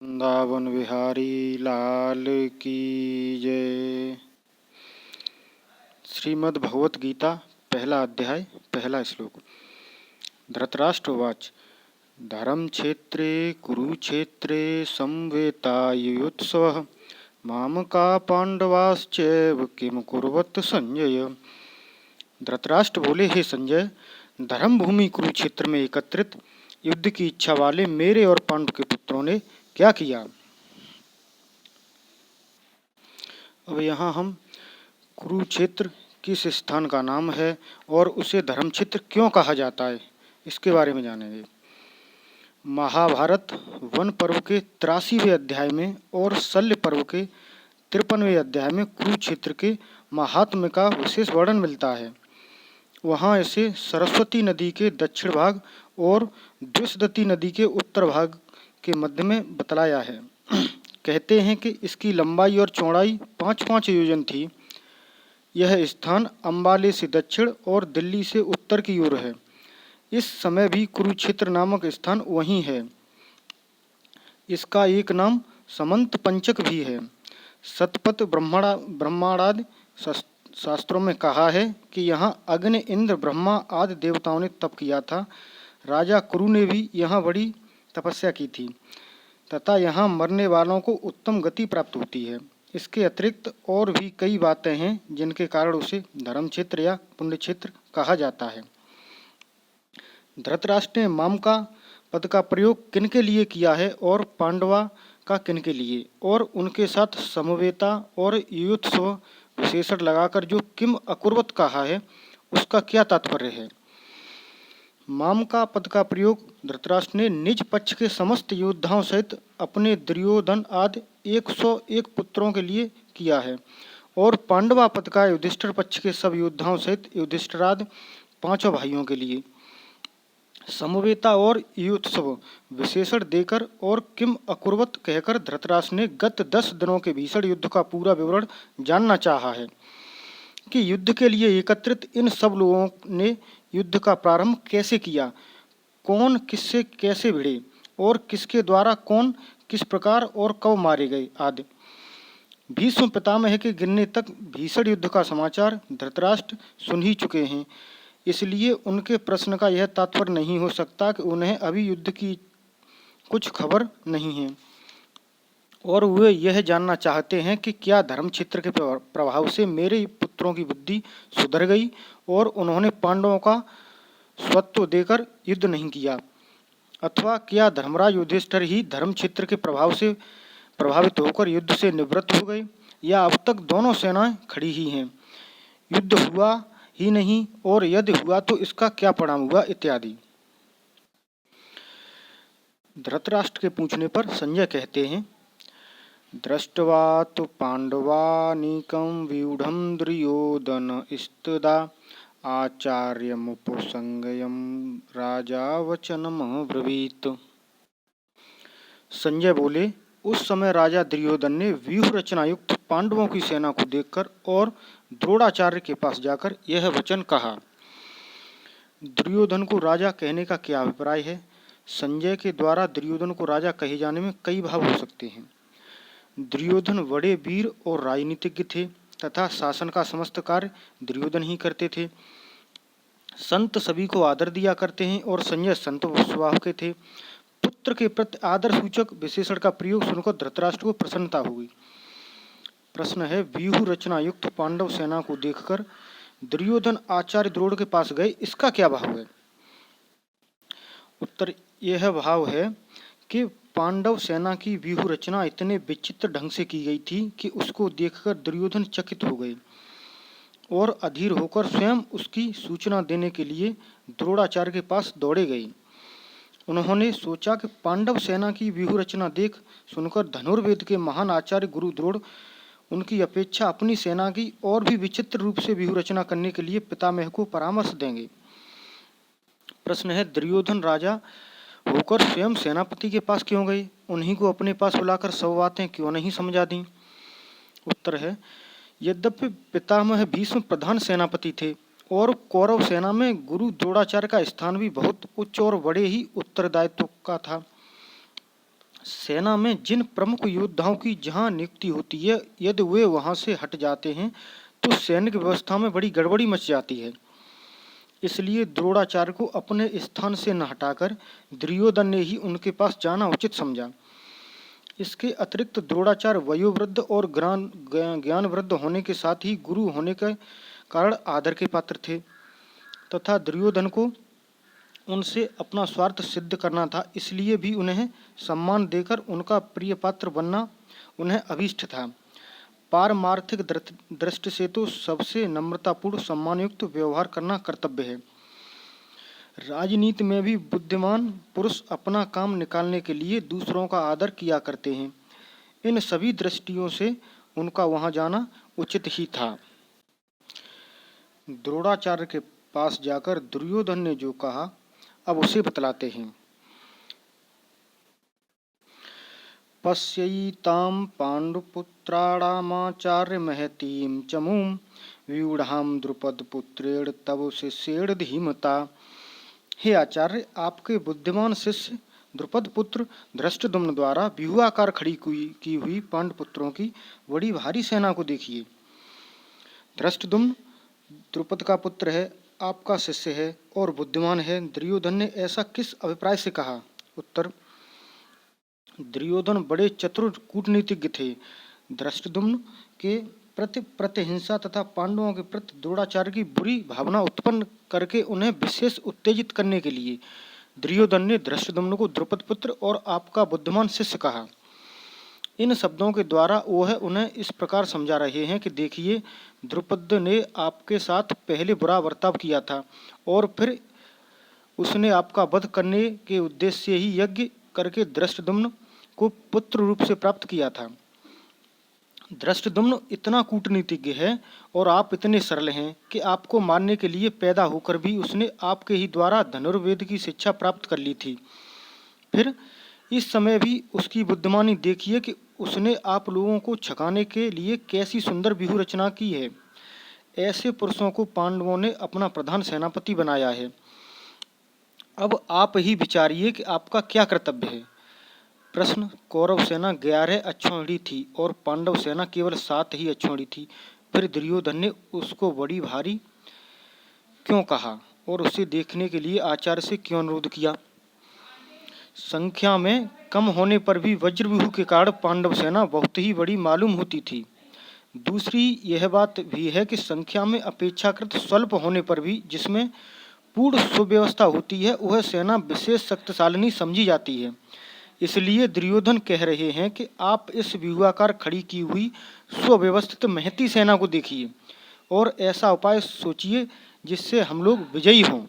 वृंदावन विहारी लाल की जय। श्रीमद् भगवत गीता पहला अध्याय पहला श्लोक। धृतराष्ट्रवाच धर्म क्षेत्रे कुरुक्षेत्रे संवेतायुत्सवः मामका पांडवाश्चैव किम कुर्वत संजय। धृतराष्ट्र बोले, हे संजय, धर्म भूमि कुरुक्षेत्र में एकत्रित युद्ध की इच्छा वाले मेरे और पांडु के पुत्रों ने क्या किया। अब यहाँ हम कुरुक्षेत्र किस स्थान का नाम है और उसे धर्म क्षेत्र क्यों कहा जाता है, इसके बारे में जानेंगे। महाभारत वन पर्व के 83वें अध्याय में और शल्य पर्व के 53वें अध्याय में कुरुक्षेत्र के महात्म्य का विशेष वर्णन मिलता है। वहाँ इसे सरस्वती नदी के दक्षिण भाग और द्विशदती नदी के उत्तर भाग के मध्य में बतलाया है। कहते हैं कि इसकी लंबाई और चौड़ाई 5-5 योजन थी। यह स्थान अंबाले से दक्षिण और दिल्ली से उत्तर की ओर है। इस समय भी कुरुक्षेत्र नामक स्थान वहीं है। इसका एक नाम समंत पंचक भी है। शतपथ ब्रह्मांडादि शास्त्रों में कहा है कि यहाँ अग्नि, इंद्र, ब्रह्मा आदि देवताओं ने तप किया था। राजा कुरु ने भी यहाँ बड़ी तपस्या की थी तथा यहाँ मरने वालों को उत्तम गति प्राप्त होती है। इसके अतिरिक्त और भी कई बातें हैं जिनके कारण उसे धर्म क्षेत्र या पुण्य क्षेत्र कहा जाता है। धृतराष्ट्र ने मामका पद का प्रयोग किनके लिए किया है और पांडवा का किनके लिए, और उनके साथ समवेता और युयुत्सव विशेषण लगाकर जो किम अकुर्वत कहा है उसका क्या तात्पर्य है। मामका पद का प्रयोग धृतराष्ट्र ने निज पक्ष के समस्त योद्धाओं सहित अपने दुर्योधन आदि 101 पुत्रों के लिए किया है और पांडवा पद का युधिष्ठिर पक्ष के सब योद्धाओं सहित युधिष्ठिरादि 5 भाइयों के लिए। समवेता और युत्सव विशेषण देकर और किम अकुर्वत कहकर धृतराष्ट्र ने गत 10 दिनों के भीषण युद्ध का पूरा विवरण जानना चाहा है कि युद्ध के लिए एकत्रित इन सब लोगों ने युद्ध का प्रारंभ कैसे किया, कौन किससे कैसे भिड़े और किसके द्वारा कौन किस प्रकार और कब मारे गए आदि। भीष्म पितामह के गिरने तक भीषण युद्ध का समाचार धृतराष्ट्र सुन ही चुके हैं, इसलिए उनके प्रश्न का यह तात्पर्य नहीं हो सकता कि उन्हें अभी युद्ध की कुछ खबर नहीं है और वे यह जानना चाहते हैं कि क्या धर्म क्षेत्र के प्रभाव से मेरे पुत्रों की बुद्धि सुधर गई और उन्होंने पांडवों का स्वत्व देकर युद्ध नहीं किया, अथवा क्या धर्मराज युधिष्ठिर ही धर्म क्षेत्र के प्रभाव से प्रभावित होकर युद्ध से निवृत्त हो गए, या अब तक दोनों सेनाएं खड़ी ही हैं, युद्ध हुआ ही नहीं और यदि हुआ तो इसका क्या परिणाम हुआ इत्यादि। धृतराष्ट्र के पूछने पर संजय कहते हैं, दृष्ट्वा तु पांडवानीकं व्यूढ़ं दुर्योधन स्तदा आचार्यमुपसंगयं राजा वचनमब्रवीत्। संजय बोले, उस समय राजा दुर्योधन ने व्यूह रचना युक्त पांडवों की सेना को देखकर और द्रोणाचार्य के पास जाकर यह वचन कहा। दुर्योधन को राजा कहने का क्या अभिप्राय है। संजय के द्वारा दुर्योधन को राजा कहे जाने में कई भाव हो सकते हैं। दुर्योधन बड़े वीर और राजनीतिज्ञ थे तथा शासन का समस्त कार्य दुर्योधन ही करते थे। संत सभी को आदर दिया करते हैं और संजय संत स्वभाव के थे। पुत्र के प्रति आदर सूचक विशेषण का प्रयोग सुनकर धृतराष्ट्र को प्रसन्नता हुई। प्रश्न है, व्यूह रचना युक्त पांडव सेना को देखकर दुर्योधन आचार्य द्रोण के पास गए, इसका क्या भाव है। उत्तर, यह भाव है कि पांडव सेना की व्यूह रचना इतने विचित्र ढंग से की गई थी कि उसको देखकर दुर्योधन चकित हो गए और अधीर होकर स्वयं उसकी सूचना देने के लिए द्रोणाचार्य के पास दौड़े गए। उन्होंने सोचा कि पांडव सेना की व्यूह रचना देख सुनकर धनुर्वेद के महान आचार्य गुरु द्रोण उनकी अपेक्षा अपनी सेना की और भी विचित्र रूप से व्यूह रचना करने के लिए पितामह को परामर्श देंगे। प्रश्न है, दुर्योधन राजा होकर स्वयं सेनापति के पास क्यों गए, उन्हीं को अपने पास बुलाकर सब बातें क्यों नहीं समझा दी। उत्तर है, यद्यपि पितामह भीष्म प्रधान सेनापति थे और कौरव सेना में गुरु द्रोणाचार्य का स्थान भी बहुत उच्च और बड़े ही उत्तरदायित्व का था, सेना में जिन प्रमुख योद्धाओं की जहां नियुक्ति होती है, यदि वे वहां से हट जाते हैं तो सैनिक व्यवस्था में बड़ी गड़बड़ी मच जाती है। इसलिए द्रोणाचार्य को अपने स्थान से न हटाकर दुर्योधन ने ही उनके पास जाना उचित समझा। इसके अतिरिक्त द्रोणाचार्य वयोवृद्ध और ज्ञान वृद्ध होने के साथ ही गुरु होने के कारण आदर के पात्र थे तथा दुर्योधन को उनसे अपना स्वार्थ सिद्ध करना था, इसलिए भी उन्हें सम्मान देकर उनका प्रिय पात्र बनना उन्हें अभीष्ट था। पारमार्थिक दृष्टि से तो सबसे नम्रतापूर्ण सम्मानयुक्त व्यवहार करना कर्तव्य है। राजनीति में भी बुद्धिमान पुरुष अपना काम निकालने के लिए दूसरों का आदर किया करते हैं। इन सभी दृष्टियों से उनका वहां जाना उचित ही था। द्रोणाचार्य के पास जाकर दुर्योधन ने जो कहा अब उसे बतलाते हैं। पश्यैतां पांडुपुत्राणामाचार्य महतीं चमूं व्यूढ़ां द्रुपदपुत्रेण तव शिष्येण धीमता। हे आचार्य, आपके बुद्धिमान शिष्य द्रुपद पुत्र धृष्टद्युम्न द्वारा व्यूहाकार खड़ी की हुई पांडुपुत्रों की बड़ी भारी सेना को देखिए। धृष्टद्युम्न द्रुपद का पुत्र है, आपका शिष्य है और बुद्धिमान है। दुर्योधन ने ऐसा किस अभिप्राय से कहा? उत्तर: दुर्योधन बड़े चतुर कूटनीतिज्ञ थे। धृष्टद्युम्न के प्रति प्रतिहिंसा तथा पांडवों के प्रति द्रोणाचार्य की बुरी भावना उत्पन्न करके उन्हें विशेष उत्तेजित करने के लिए दुर्योधन ने धृष्टद्युम्न को द्रुपद पुत्र और आपका बुद्धिमान शिष्य कहा। इन शब्दों के द्वारा वह उन्हें इस प्रकार समझा रहे हैं कि देखिए, द्रुपद ने आपके साथ पहले बुरा बर्ताव किया था और फिर उसने आपका वध करने के उद्देश्य से ही यज्ञ करके धृष्टद्युम्न को पुत्र रूप से प्राप्त किया था। धृष्टद्युम्न इतना कूटनीतिज्ञ है और आप इतने सरल हैं कि आपको मारने के लिए पैदा होकर भी उसने आपके ही द्वारा धनुर्वेद की शिक्षा प्राप्त कर ली थी। फिर इस समय भी उसकी बुद्धिमानी देखिए कि उसने आप लोगों को छकाने के लिए कैसी सुंदर व्यूह रचना की है। ऐसे पुरुषों को पांडवों ने अपना प्रधान सेनापति बनाया है। अब आप ही विचारिए कि आपका क्या कर्तव्य है। प्रश्न: कौरव सेना 11 अक्षौहिणी थी और पांडव सेना केवल 7 ही अक्षौहिणी थी। फिर दुर्योधन ने उसको बड़ी भारी क्यों कहा और उसे देखने के लिए आचार्य से क्यों अनुरोध किया? संख्या में कम होने पर भी वज्रव्यूह के कारण पांडव सेना बहुत ही बड़ी मालूम होती थी। दूसरी यह बात भी है कि संख्या में अपेक्षाकृत स्वल्प होने पर भी जिसमें पूर्ण सुव्यवस्था होती है वह सेना विशेष शक्तिशालिनी समझी जाती है। इसलिए दुर्योधन कह रहे हैं कि आप इस व्यूहाकार खड़ी की हुई सुव्यवस्थित महती सेना को देखिए और ऐसा उपाय सोचिए जिससे हम लोग विजयी हों।